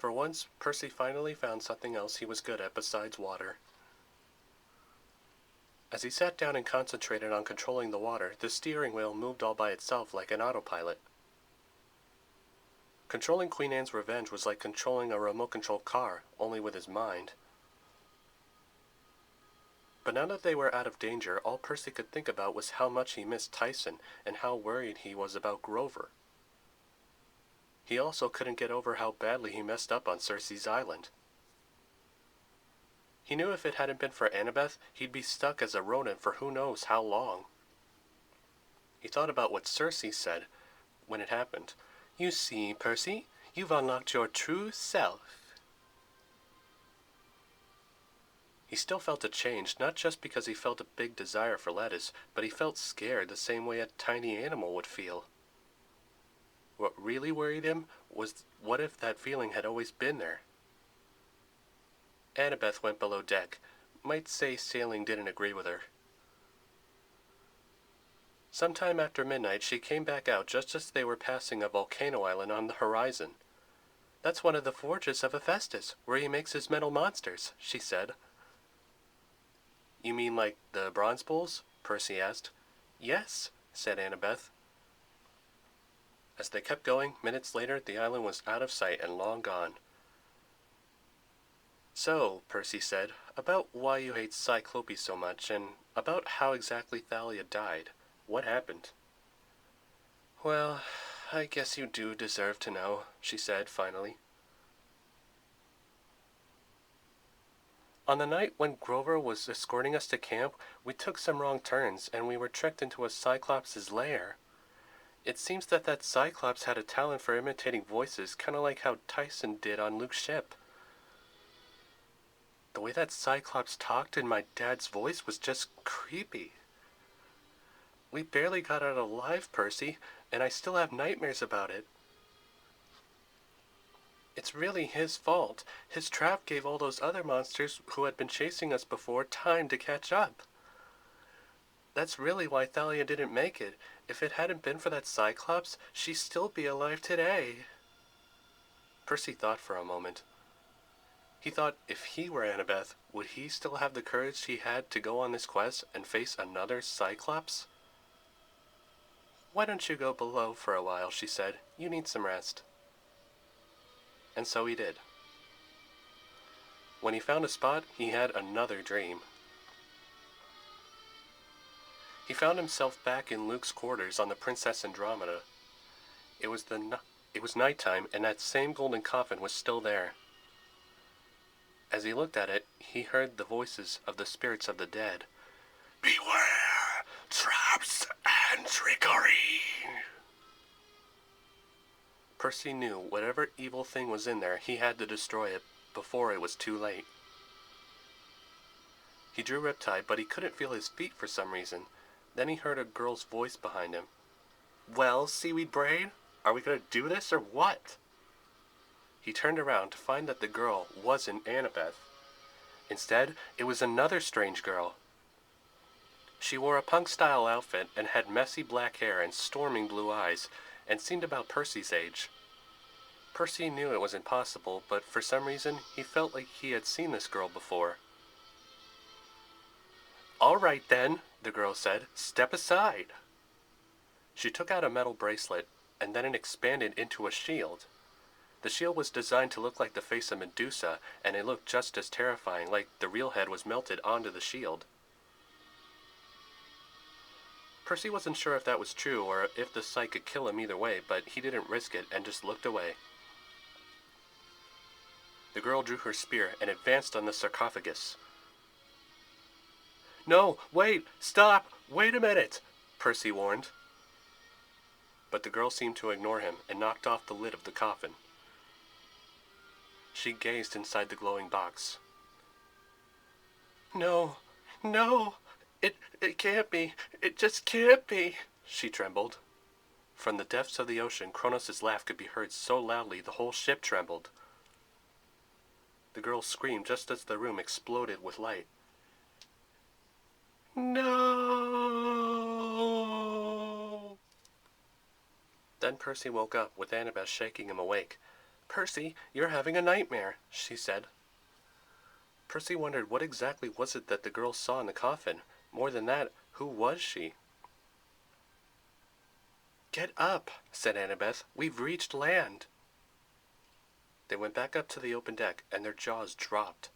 For once, Percy finally found something else he was good at besides water. As he sat down and concentrated on controlling the water, the steering wheel moved all by itself like an autopilot. Controlling Queen Anne's Revenge was like controlling a remote-controlled car, only with his mind. But now that they were out of danger, all Percy could think about was how much he missed Tyson and how worried he was about Grover. He also couldn't get over how badly he messed up on Cersei's island. He knew if it hadn't been for Annabeth, he'd be stuck as a rodent for who knows how long. He thought about what Cersei said when it happened. "You see, Percy, you've unlocked your true self." He still felt a change, not just because he felt a big desire for lettuce, but he felt scared the same way a tiny animal would feel. What really worried him was what if that feeling had always been there? Annabeth went below deck. Might say sailing didn't agree with her. Sometime after midnight, she came back out just as they were passing a volcano island on the horizon. "That's one of the forges of Hephaestus, where he makes his metal monsters," she said. "You mean like the bronze bulls?" Percy asked. "Yes," said Annabeth. As they kept going, minutes later, the island was out of sight and long gone. "So," Percy said, "about why you hate Cyclope so much, and about how exactly Thalia died. What happened?" "Well, I guess you do deserve to know," she said, finally. "On the night when Grover was escorting us to camp, we took some wrong turns, and we were tricked into a Cyclops' lair. It seems that Cyclops had a talent for imitating voices, kind of like how Tyson did on Luke's ship. The way that Cyclops talked in my dad's voice was just creepy. We barely got out alive, Percy, and I still have nightmares about it. It's really his fault. His trap gave all those other monsters who had been chasing us before time to catch up. That's really why Thalia didn't make it. If it hadn't been for that Cyclops, she'd still be alive today." Percy thought for a moment. He thought if he were Annabeth, would he still have the courage he had to go on this quest and face another Cyclops? "Why don't you go below for a while," she said. "You need some rest." And so he did. When he found a spot, he had another dream. He found himself back in Luke's quarters on the Princess Andromeda. It was nighttime, and that same golden coffin was still there. As he looked at it, he heard the voices of the spirits of the dead. "Beware! Traps and trickery!" Percy knew whatever evil thing was in there, he had to destroy it before it was too late. He drew Riptide, but he couldn't feel his feet for some reason. Then he heard a girl's voice behind him. "Well, Seaweed Braid, are we going to do this or what?" He turned around to find that the girl wasn't Annabeth. Instead, it was another strange girl. She wore a punk-style outfit and had messy black hair and storming blue eyes, and seemed about Percy's age. Percy knew it was impossible, but for some reason, he felt like he had seen this girl before. "All right then," the girl said. "Step aside." She took out a metal bracelet, and then it expanded into a shield. The shield was designed to look like the face of Medusa, and it looked just as terrifying, like the real head was melted onto the shield. Percy wasn't sure if that was true or if the sight could kill him either way, but he didn't risk it and just looked away. The girl drew her spear and advanced on the sarcophagus. "No, wait! Stop! Wait a minute!" Percy warned. But the girl seemed to ignore him and knocked off the lid of the coffin. She gazed inside the glowing box. "No, no! It can't be! It just can't be!" she trembled. From the depths of the ocean, Kronos' laugh could be heard so loudly the whole ship trembled. The girl screamed just as the room exploded with light. "No!" Then Percy woke up with Annabeth shaking him awake. "Percy, you're having a nightmare," she said. Percy wondered what exactly was it that the girl saw in the coffin. More than that, who was she? "Get up," said Annabeth. "We've reached land." They went back up to the open deck, and their jaws dropped.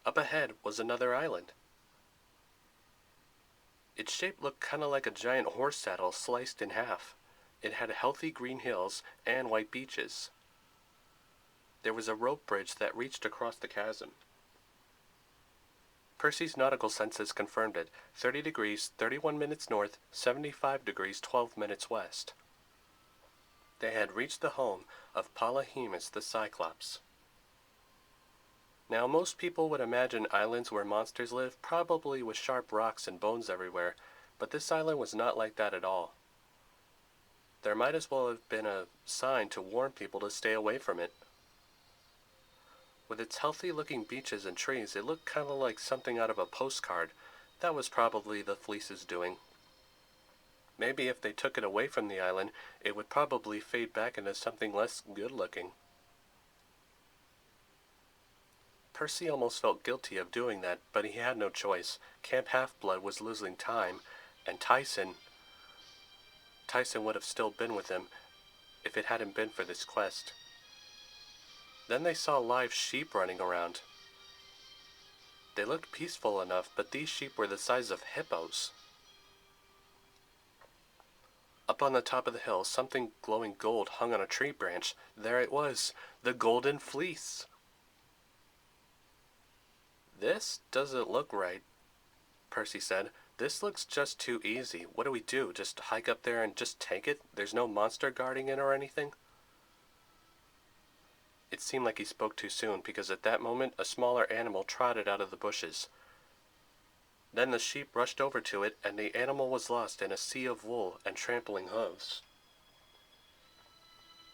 Up ahead was another island. Its shape looked kind of like a giant horse saddle sliced in half. It had healthy green hills and white beaches. There was a rope bridge that reached across the chasm. Percy's nautical senses confirmed it. 30 degrees, 31 minutes north, 75 degrees, 12 minutes west. They had reached the home of Polyhemus the Cyclops. Now, most people would imagine islands where monsters live, probably with sharp rocks and bones everywhere, but this island was not like that at all. There might as well have been a sign to warn people to stay away from it. With its healthy-looking beaches and trees, it looked kind of like something out of a postcard. That was probably the fleece's doing. Maybe if they took it away from the island, it would probably fade back into something less good-looking. Percy almost felt guilty of doing that, but he had no choice. Camp Half-Blood was losing time, and Tyson would have still been with him if it hadn't been for this quest. Then they saw live sheep running around. They looked peaceful enough, but these sheep were the size of hippos. Up on the top of the hill, something glowing gold hung on a tree branch. There it was, the golden fleece. "This doesn't look right," Percy said. "This looks just too easy. What do we do? Just hike up there and just take it? There's no monster guarding it or anything?" It seemed like he spoke too soon, because at that moment a smaller animal trotted out of the bushes. Then the sheep rushed over to it, and the animal was lost in a sea of wool and trampling hooves.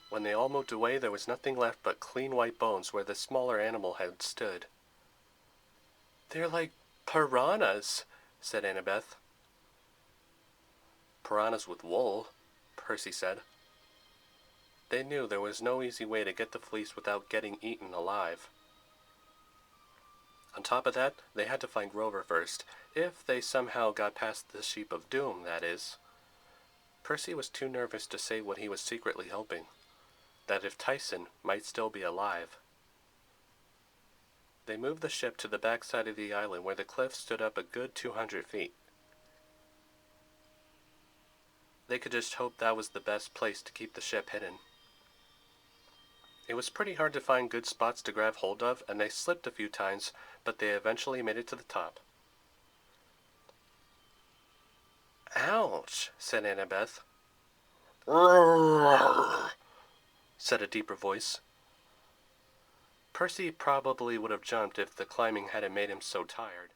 When they all moved away, there was nothing left but clean white bones where the smaller animal had stood. "They're like piranhas," said Annabeth. "Piranhas with wool," Percy said. They knew there was no easy way to get the fleece without getting eaten alive. On top of that, they had to find Grover first, if they somehow got past the Sheep of Doom, that is. Percy was too nervous to say what he was secretly hoping, that if Tyson might still be alive. They moved the ship to the backside of the island where the cliff stood up a good 200 feet. They could just hope that was the best place to keep the ship hidden. It was pretty hard to find good spots to grab hold of, and they slipped a few times, but they eventually made it to the top. "Ouch," said Annabeth. said a deeper voice. Percy probably would have jumped if the climbing hadn't made him so tired.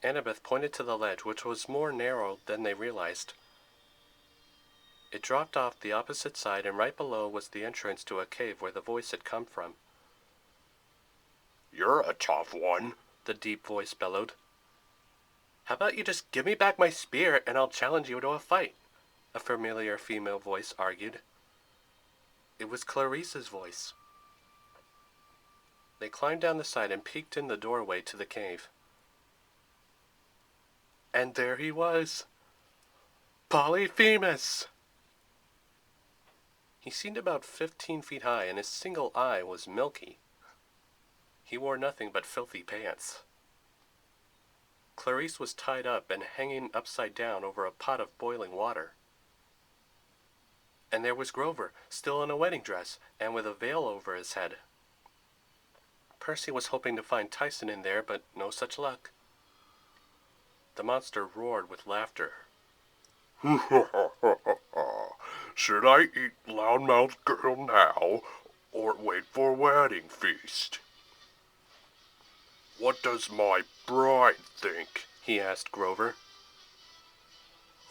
Annabeth pointed to the ledge, which was more narrow than they realized. It dropped off the opposite side, and right below was the entrance to a cave where the voice had come from. "You're a tough one," the deep voice bellowed. "How about you just give me back my spear and I'll challenge you to a fight?" a familiar female voice argued. It was Clarisse's voice. They climbed down the side and peeked in the doorway to the cave. And there he was, Polyphemus! He seemed about 15 feet high, and his single eye was milky. He wore nothing but filthy pants. Clarisse was tied up and hanging upside down over a pot of boiling water. And there was Grover, still in a wedding dress, and with a veil over his head. Percy was hoping to find Tyson in there, but no such luck. The monster roared with laughter. "Should I eat Loudmouth Girl now, or wait for wedding feast?" "What does my bride think?" he asked Grover.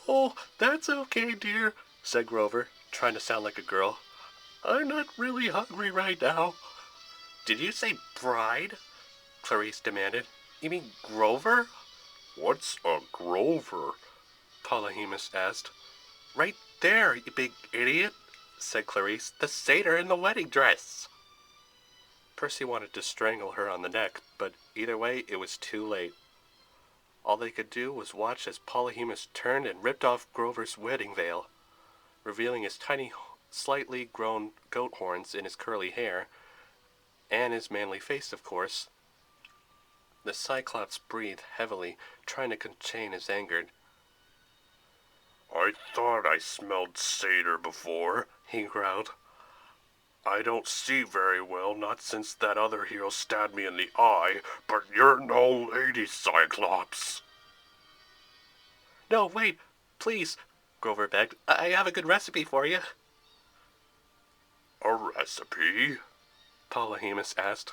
"Oh, that's okay, dear," said Grover, trying to sound like a girl. "I'm not really hungry right now." "Did you say bride?" Clarisse demanded. "You mean Grover?" "What's a Grover?" Polyhemus asked. "Right there, you big idiot," said Clarisse. The satyr in the wedding dress! Percy wanted to strangle her on the neck, but either way, it was too late. All they could do was watch as Polyhemus turned and ripped off Grover's wedding veil, revealing his tiny, slightly grown goat horns in his curly hair, and his manly face, of course. The Cyclops breathed heavily, trying to contain his anger. I thought I smelled satyr before, he growled. I don't see very well, not since that other hero stabbed me in the eye, but you're no lady, Cyclops. No, wait, please, Grover begged. I have a good recipe for you. A recipe? Polyhemus asked.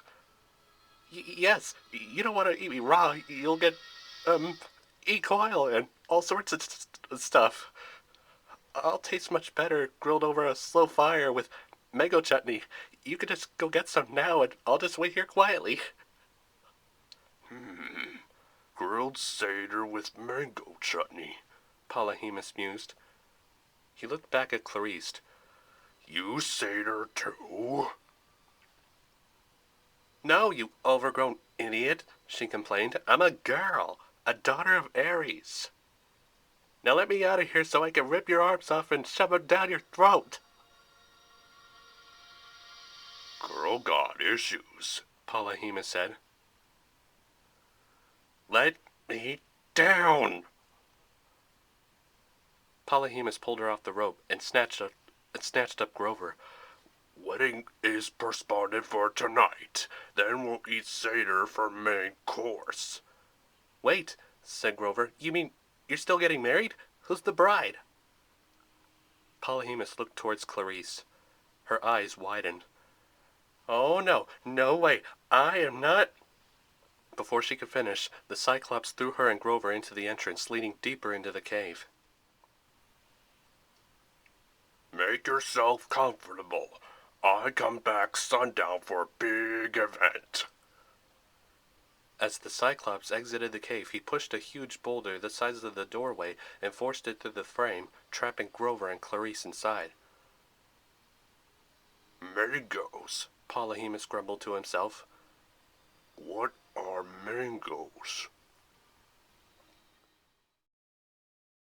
Yes, you don't want to eat me raw. You'll get, E. coli and all sorts of stuff. I'll taste much better grilled over a slow fire with mango chutney. You can just go get some now, and I'll just wait here quietly. Grilled satyr with mango chutney, Polyhemus mused. He looked back at Clarisse. You satyr too? No, you overgrown idiot, she complained. I'm a girl, a daughter of Ares. Now let me out of here so I can rip your arms off and shove them down your throat. Girl got issues, Polyhemus said. Let me down! Polyhemus pulled her off the rope and snatched up Grover. Wedding is postponed for tonight. Then we'll eat satyr for main course. Wait, said Grover. You mean you're still getting married? Who's the bride? Polyhemus looked towards Clarisse. Her eyes widened. Oh, no, no way. I am not... Before she could finish, the Cyclops threw her and Grover into the entrance, leading deeper into the cave. Make yourself comfortable. I come back sundown for a big event. As the Cyclops exited the cave, he pushed a huge boulder the size of the doorway and forced it through the frame, trapping Grover and Clarisse inside. Mangoes, Polyhemus grumbled to himself. What are mangoes?